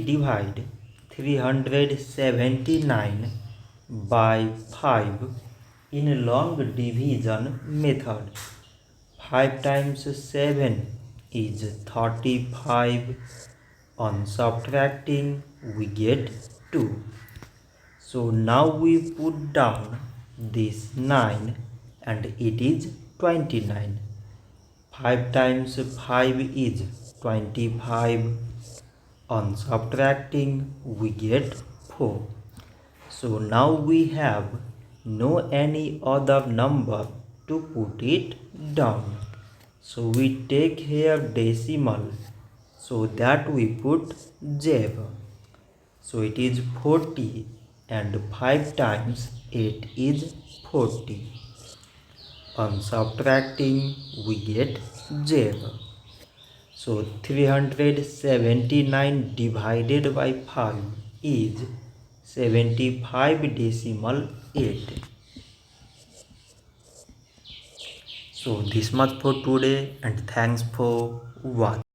Divide 379 by 5 in long division method. 5 times 7 is 35. On subtracting we get 2. So now we put down this 9 and it is 29. 5 times 5 is 25. On subtracting we get 4. So now we have no any other number to put it down. So we take here decimal, so that we put 0. So it is 40 and 5 times 8 is 40. On subtracting we get 0. So 379 divided by 5 is 75.8. So this much for today and thanks for watching.